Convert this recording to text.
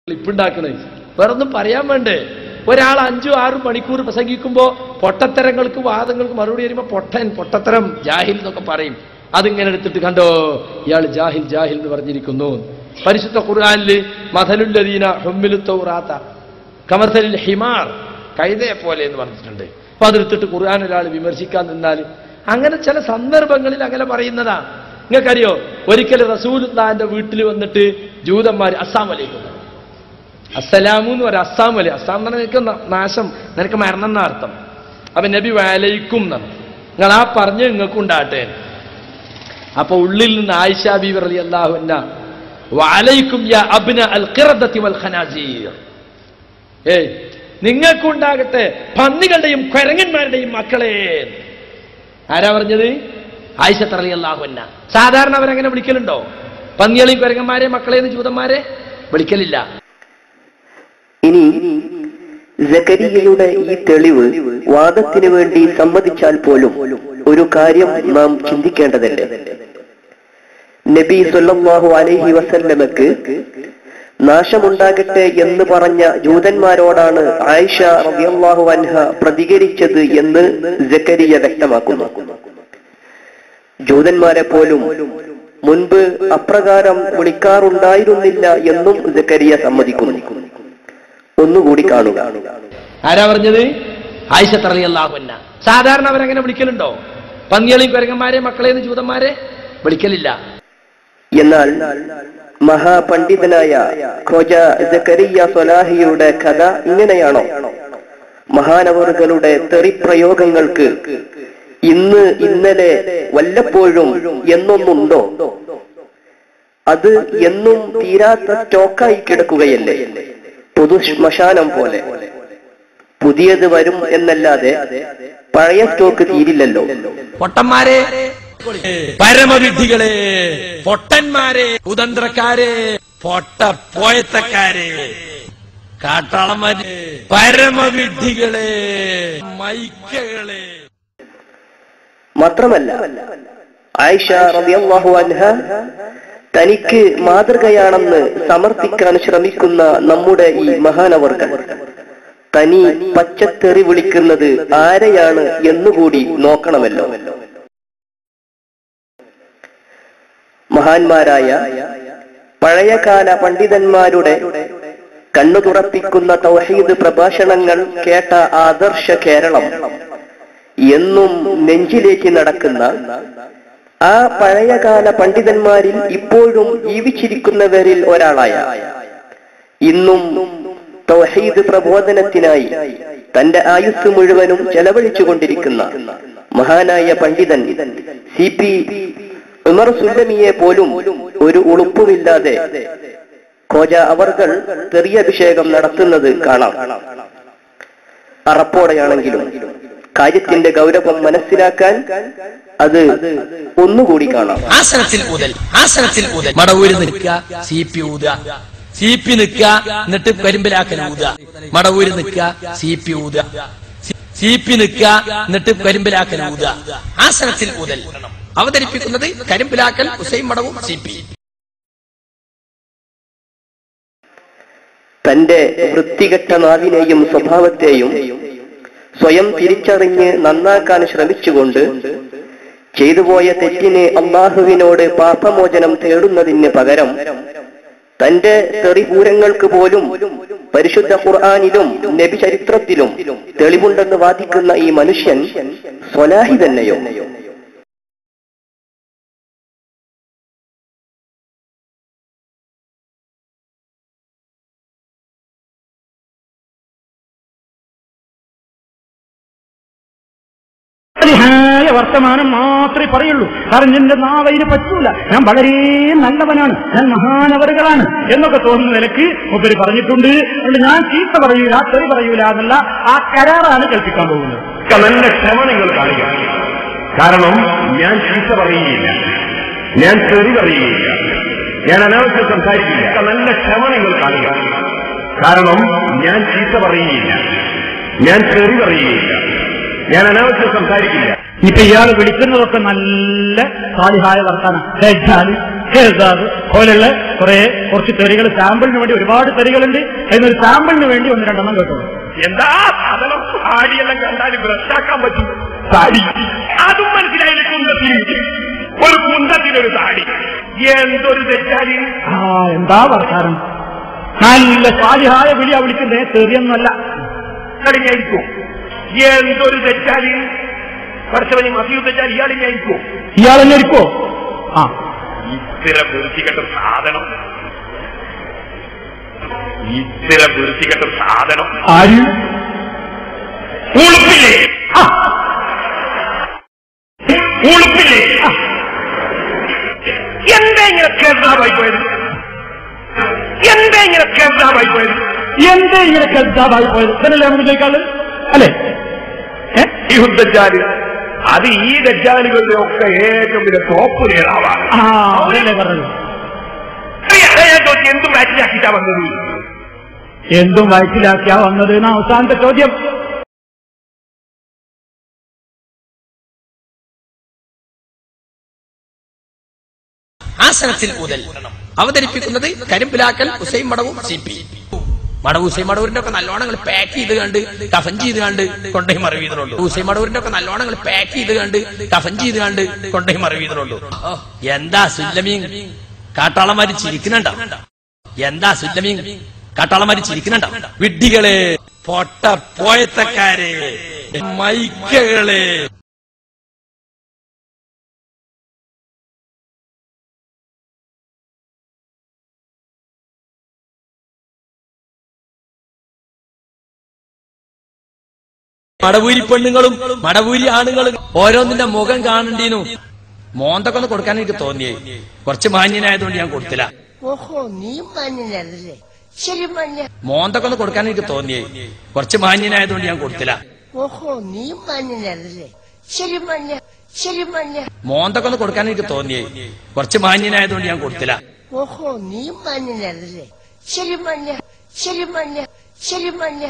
ക്ലിപ്പുണ്ടാക്കണേ വേറൊന്നും പറയാൻ വേണ്ടേ. ഒരാൾ 5-6 മണിക്കൂർ പ്രസംഗിക്കുമ്പോൾ പൊട്ടത്തരങ്ങൾക്ക് വാദങ്ങൾക്ക് മറുപടി വരുമ്പോൾ പൊട്ടത്തരം ജാഹിൽ എന്നൊക്കെ പറയും. അതിങ്ങനെ എടുത്തിട്ട് കണ്ടോ ഇയാൾ ജാഹിൽ ജാഹിൽ എന്ന് പറഞ്ഞിരിക്കുന്നു. പരിശുദ്ധ ഖുർആനിൽ മഥലുല്ലദീന ഹുമ്മിലു തൗറാത്ത കമസലിൽ ഹിമാർ കഴുതയെ പോലെ എന്ന് പറഞ്ഞിട്ടുണ്ട്. അപ്പൊ അതെടുത്തിട്ട് ഖുർആൻ ഒരാൾ വിമർശിക്കാൻ നിന്നാൽ അങ്ങനെ ചില സന്ദർഭങ്ങളിൽ അങ്ങനെ പറയുന്നതാണ്. നിങ്ങൾക്കറിയോ, ഒരിക്കൽ റസൂലുള്ളാഹിന്റെ വീട്ടിൽ വന്നിട്ട് ജൂതന്മാർ അസ്സലാമു അലൈക്കും അസ്സലാമു എന്ന് പറയാം. അസ്സാം അലൈ അസ്സാം എന്ന് പറഞ്ഞാൽ നിനക്ക് നാശം, നിനക്ക് മരണം എന്ന അർത്ഥം. അപ്പൊ നബി വലൈക്കും എന്നാണ്, നിങ്ങൾ ആ പറഞ്ഞ് നിങ്ങൾക്ക് ഉണ്ടാകട്ടെ. അപ്പൊ ഉള്ളിൽ നിന്ന് ആയിഷ ബീവി റളിയല്ലാഹു അൻഹ വലൈക്കും യാ അബ്ന അൽ ഖിറദത്തി വൽ ഖനാസീർ, നിങ്ങൾക്കുണ്ടാകട്ടെ പന്നികളുടെയും കുരങ്ങന്മാരുടെയും മക്കളെ. ആരാ പറഞ്ഞത്? ആയിഷ റളിയല്ലാഹു അൻഹ. സാധാരണ അവരങ്ങനെ വിളിക്കലുണ്ടോ? പന്നികളെയും കുരങ്ങന്മാരെ മക്കളെന്ന് ജൂതന്മാരെ വിളിക്കലില്ല. ഇനി സക്കരിയയുടെ ഈ തെളിവ് വാദത്തിന് വേണ്ടി സമ്മതിച്ചാൽ പോലും ഒരു കാര്യം നാം ചിന്തിക്കേണ്ടതല്ലേ. നബി സല്ലല്ലാഹു അലൈഹി വസല്ലമക്ക് നാശമുണ്ടാകട്ടെ എന്ന് പറഞ്ഞ ജൂതന്മാരോടാണ് ആയിഷ റളിയല്ലാഹു അൻഹ പ്രതികരിച്ചത് എന്ന് സക്കരിയ വ്യക്തമാക്കുന്നു. ജൂതന്മാരെ പോലും മുൻപ് അപ്രകാരം വിളിക്കാറുണ്ടായിരുന്നില്ല എന്നും സക്കരിയ സമ്മതിക്കുന്നു. ഒന്നുകൂടി കാണുക. ആരാ പറഞ്ഞത്? ആയിഷ റളിയല്ലാഹു അൻഹ. സാധാരണ അവരങ്ങനെ വിളിക്കലുണ്ടോ? പന്നികളെയും കുരങ്ങന്മാരെ മക്കളെന്ന് ജൂതന്മാരെ വിളിക്കലില്ല. എന്നാൽ മഹാപണ്ഡിതനായ ഖോജാ സക്കരിയ സ്വലാഹിയുടെ കഥ ഇങ്ങനെയാണോ? മഹാനവറുകളുടെ തെറിപ്രയോഗങ്ങൾക്ക് ഇന്ന് ഇന്നലെ വല്ലപ്പോഴും എന്നൊന്നുണ്ടോ? അത് എന്നും തീരാത്ത സ്റ്റോക്കായി കിടക്കുകയല്ലേ, പൊതു ശ്മശാനം പോലെ. പുതിയത് വരും എന്നല്ലാതെ പഴയ സ്റ്റോക്ക് തീരില്ലല്ലോ. പൊട്ടന്മാരെ, പരമവിഡ്ഢികളെ, പൊട്ടന്മാരെ, കുതന്ത്രക്കാരെ, പൊട്ടപ്പോയത്തക്കാരെ, കാട്ടാളന്മാരെ, പരമവിഡ്ഢികളെ, മൈക്കകളെ. മാത്രമല്ല ആയിഷ റളിയല്ലാഹു അൻഹ തനിക്ക് മാതൃകയാണെന്ന് സമർത്ഥിക്കാൻ ശ്രമിക്കുന്ന നമ്മുടെ ഈ മഹാനവർകൾ തനി പച്ചത്തെറി വിളിക്കുന്നത് ആരെയാണ് എന്നുകൂടി നോക്കണമല്ലോ. മഹാന്മാരായ പഴയകാല പണ്ഡിതന്മാരുടെ കണ്ണു തുറപ്പിക്കുന്ന തൗഹീദ് പ്രഭാഷണങ്ങൾ കേട്ട ആദർശ കേരളം എന്നും നെഞ്ചിലേക്ക് നടക്കുന്ന ആ പഴയകാല പണ്ഡിതന്മാരിൽ ഇപ്പോഴും ജീവിച്ചിരിക്കുന്നവരിൽ ഒരാളായ, ഇന്നും തൗഹീദ് പ്രബോധനത്തിനായി തന്റെ ആയുസ് മുഴുവനും ചെലവഴിച്ചുകൊണ്ടിരിക്കുന്ന മഹാനായ പണ്ഡിതൻ CP ഉമർ സുല്ലമിയെ പോലും ഒരു ഉളുപ്പുമില്ലാതെ ഖോജ അവർകൾ തെറിയഭിഷേകം നടത്തുന്നത് കാണാം. അറപ്പോടെയാണെങ്കിലും കാര്യത്തിന്റെ ഗൗരവം മനസ്സിലാക്കാൻ അത് ഒന്നുകൂടി കാണാം. ആസനത്തിൽ ഊതൽ മടവൂര് നിൽക്കുക, CP ഊതുക, CP നിൽക്കുക, എന്നിട്ട് കരിമ്പിലാക്കൽ ഊതുക. മടവൂര് നിൽക്കുക, CP ഊതുക, CP നിൽക്കുക, എന്നിട്ട് കരിമ്പിലാക്കൽ ഊതുക. ആസനത്തിൽ ഊതൽ അവതരിപ്പിക്കുന്നത് കരിമ്പിലാക്കൽ ഹുസൈൻ മടവും CP. തന്റെ വൃത്തികെട്ട നാവിനെയും സ്വഭാവത്തെയും സ്വയം തിരിച്ചറിഞ്ഞ് നന്നാക്കാൻ ശ്രമിച്ചുകൊണ്ട് ചെയ്തുപോയ തെറ്റിന് അല്ലാഹുവിനോട് പാപമോചനം തേടുന്നതിന് പകരം തന്റെ തെറിപൂരങ്ങൾക്ക് പോലും പരിശുദ്ധ ഖുർആനിലും നബി ചരിത്രത്തിലും തെളിവുണ്ടെന്ന് വാദിക്കുന്ന ഈ മനുഷ്യൻ സ്വലാഹി തന്നെയോ? വർത്തമാനം മാത്രമേ പറയുള്ളൂ. കാരണം എന്റെ നാവ് അതിന് പറ്റൂല, ഞാൻ വളരെ നല്ലവനാണ്, ഞാൻ മഹാനവറുകളാണ് എന്നൊക്കെ തോന്നുന്ന നിലക്ക് മുമ്പ് പറഞ്ഞിട്ടുണ്ട്. അതുകൊണ്ട് ഞാൻ ചീത്ത പറയൂല, തെറി പറയൂല എന്നുള്ള ആ കരാറാണ് കേൾപ്പിക്കാൻ പോകുന്നത്. നല്ല ക്ഷമ നിങ്ങൾ കാണിക്കുക. കാരണം ഞാൻ ചീത്ത പറയുകയില്ല, ഞാൻ തെറി പറയുകയില്ല, ഞാൻ അനാവശ്യം സംസാരിക്കില്ല. നല്ല ക്ഷമ നിങ്ങൾ കാണിക്കുക. കാരണം ഞാൻ ചീത്ത പറയുകയില്ല, ഞാൻ തെറി പറയുകയില്ല, ഞാൻ അനാവശ്യം സംസാരിക്കില്ല. ഇപ്പൊ ഇയാൾ വിളിക്കുന്നതൊക്കെ നല്ല സാലിഹായ വർത്താനം. പോലെയുള്ള കുറച്ച് തെറികൾ സാമ്പിളിന് വേണ്ടി, ഒരുപാട് തെറികളുണ്ട്. അതിനൊരു സാമ്പിളിന് വേണ്ടി 1-2 കേട്ടോ. എന്താ സാധനം? സാടിയെല്ലാം കണ്ടാൽ ബ്രഷാക്കാൻ പറ്റും. സാടി അതും മനസ്സിലായില്ല. ഒരു കുന്തത്തിനൊരു സാടി. എന്തൊരു തെറ്റാലി! എന്താ വർത്താനം? നല്ല സാലിഹായ വിളിയാ വിളിക്കുന്നേ, തെറിയൊന്നുമല്ല. കളിഞ്ഞായിരിക്കും. എന്തൊരു തെറ്റാലി! പഠിച്ചവന് മസിയു തെറ്റാൽ ഇയാളിഞ്ഞായിരിക്കും. ഇയാളെഞ്ഞായിരിക്കോ? ഇത്തരം വൃത്തികെട്ട സാധനം, ഇത്തരം വൃത്തികെട്ട സാധനം ആര്? ഉളുപ്പില്ലേ? ഉളുപ്പില്ലേ? എന്താ ഇങ്ങനെ കേസാവായി പോയത്? എന്താ ഇങ്ങനെ കേസാവായി പോയത്? എന്താ ഇങ്ങനെ കേസാവായി പോയത്? എന്നല്ലേ നമുക്ക് ചോദിക്കാള് അല്ലേ? ഈ ദജ്ജാല്, അത് ഈ ദജ്ജാലുകളുടെ ഒക്കെ ഏറ്റവും വലിയ ടോപ്പ് നേതാവാണ്. അവരല്ലേ പറഞ്ഞത്? എന്തും മാറ്റിലാക്കിട്ടാ വന്നത്? എന്തും വയറ്റിലാക്കിയാ വന്നത് എന്ന അവസാനത്തെ ചോദ്യം. ആസനത്തിൽ ഊതൽ അവതരിപ്പിക്കുന്നത് കരിമ്പിലാക്കൽ ഹുസൈൻ മടവൂർ CP. ഹുസൈൻ മടവൂരിന്റെ ഒക്കെ നല്ലോണങ്ങൾ പാക്ക് ചെയ്ത് കണ്ട് കഫൻ ചെയ്ത് കണ്ട് കൊണ്ടേ മറവീതനുള്ളൂ. ഹുസൈൻ മടവൂരിന്റെ ഒക്കെ നല്ലോണങ്ങൾ പാക്ക് ചെയ്ത് കണ്ട് കഫൻ ചെയ്ത് കണ്ട് കൊണ്ടേ മറവീതനുള്ളൂ. എന്താ സുല്ലമീൻ കാട്ടാളന്മാര് ചിരിക്കുന്നുണ്ടോ? എന്താ സുല്ലമീൻ കാട്ടാളന്മാര് ചിരിക്കുന്നുണ്ടോ? വിഡ്ഢികളെ, പൊട്ട പോയത്തക്കാരെ, മൈക്കകളെ. മടവൂരി പെണ്ണുങ്ങളും മടവൂരി ആണുങ്ങളും ഓരോന്നിന്റെ മുഖം കാണണ്ടീനു. മോന്തൊക്കെ ഒന്ന് കൊടുക്കാൻ എനിക്ക് തോന്നിയേ. കുറച്ച് മാന്യനായതുകൊണ്ട് ഞാൻ കൊടുത്തില്ല. മോന്തൊക്കെ ഒന്ന് കൊടുക്കാൻ എനിക്ക് തോന്നിയേ. കുറച്ച് മാന്യനായതുകൊണ്ട് ഞാൻ കൊടുത്തില്ല. മോന്തൊക്കെ ഒന്ന് കൊടുക്കാൻ എനിക്ക് തോന്നിയേ. കുറച്ച് മാന്യനായതുകൊണ്ട് ഞാൻ കൊടുത്തില്ല. ശരി മഞ്ഞ